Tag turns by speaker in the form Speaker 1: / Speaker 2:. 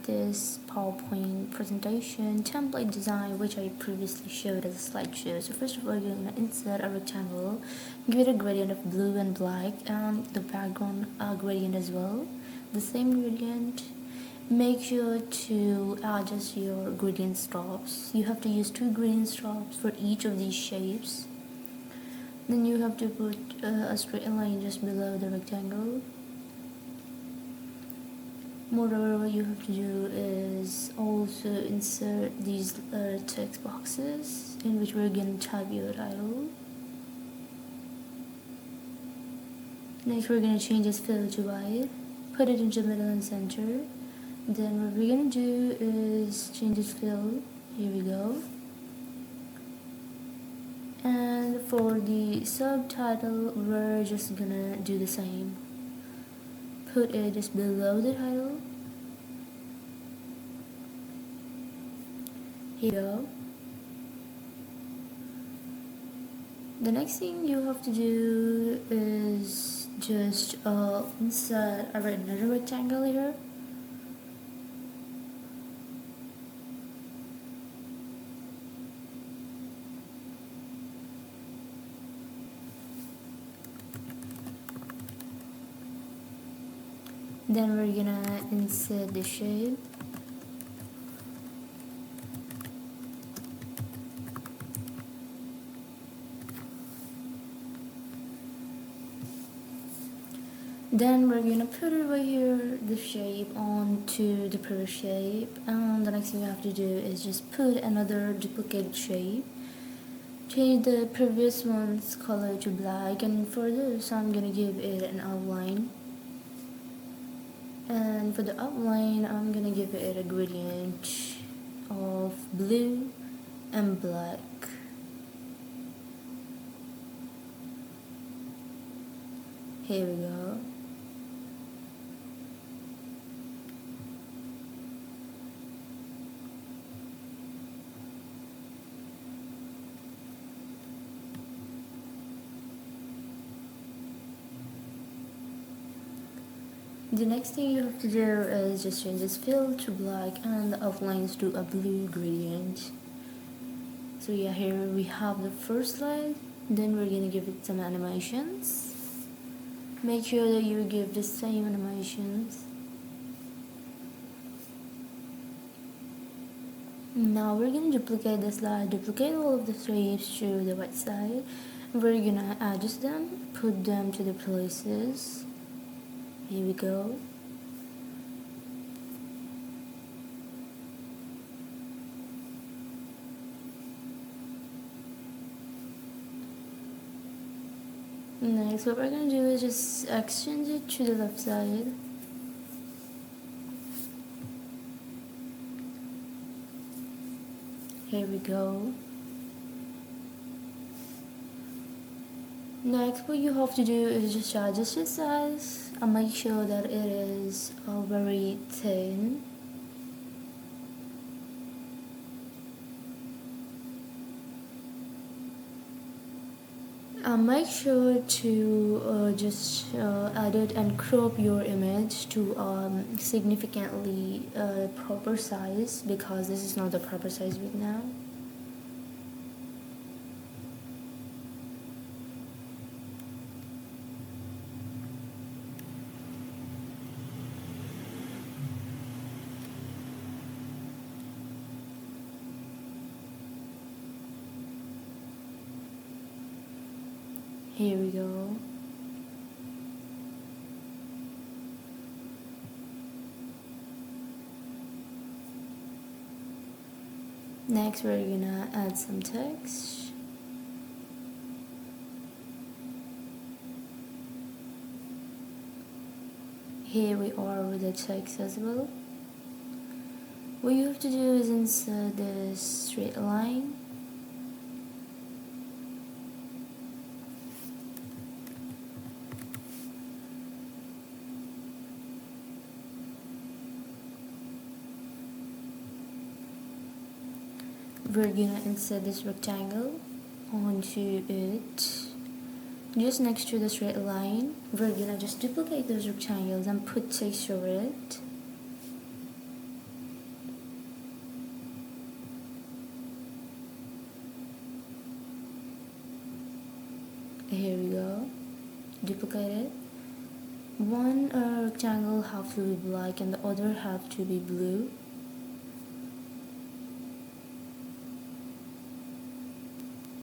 Speaker 1: this PowerPoint presentation template design which I previously showed as a slideshow. So first of all, you're going to insert a rectangle, give it a gradient of blue and black, and the background gradient as well, the same gradient. Make sure to adjust your gradient strokes. You have to use 2 gradient strokes for each of these shapes. Then you have to put a straight line just below the rectangle. Moreover, what you have to do is also insert these text boxes in which we're going to type your title. Next, we're going to change this fill to white, put it into middle and center. Then what we're going to do is change this fill. Here we go. And for the subtitle, we're just gonna do the same. Put it just below the title. Here you go. The next thing you have to do is just insert another rectangle here. Then we're gonna insert the shape. Then we're gonna put it right here, the shape onto the previous shape, and the next thing you have to do is just put another duplicated shape. Change the previous one's color to black, and for this I'm gonna give it an outline. And for the outline, I'm gonna give it a gradient of blue and black. Here we go. The next thing you have to do is just change this fill to black and the outlines to a blue gradient. So yeah, here we have the first slide. Then we're gonna give it some animations. Make sure that you give the same animations. Now we're gonna duplicate the slide, duplicate all of the shapes to the right side. We're gonna adjust them, put them to the places. Here we go. Next, what we're gonna do is just exchange it to the left side. Here we go. Next, what you have to do is just adjust the size and make sure that it is very thin. Make sure to just edit and crop your image to significantly proper size, because this is not the proper size right now. Here we go. Next, we're gonna add some text. Here we are with the text as well. What you have to do is insert this straight line. We're gonna insert this rectangle onto it. Just next to the straight line, we're gonna just duplicate those rectangles and put text over it. Here we go. Duplicate it. One rectangle have to be black and the other have to be blue.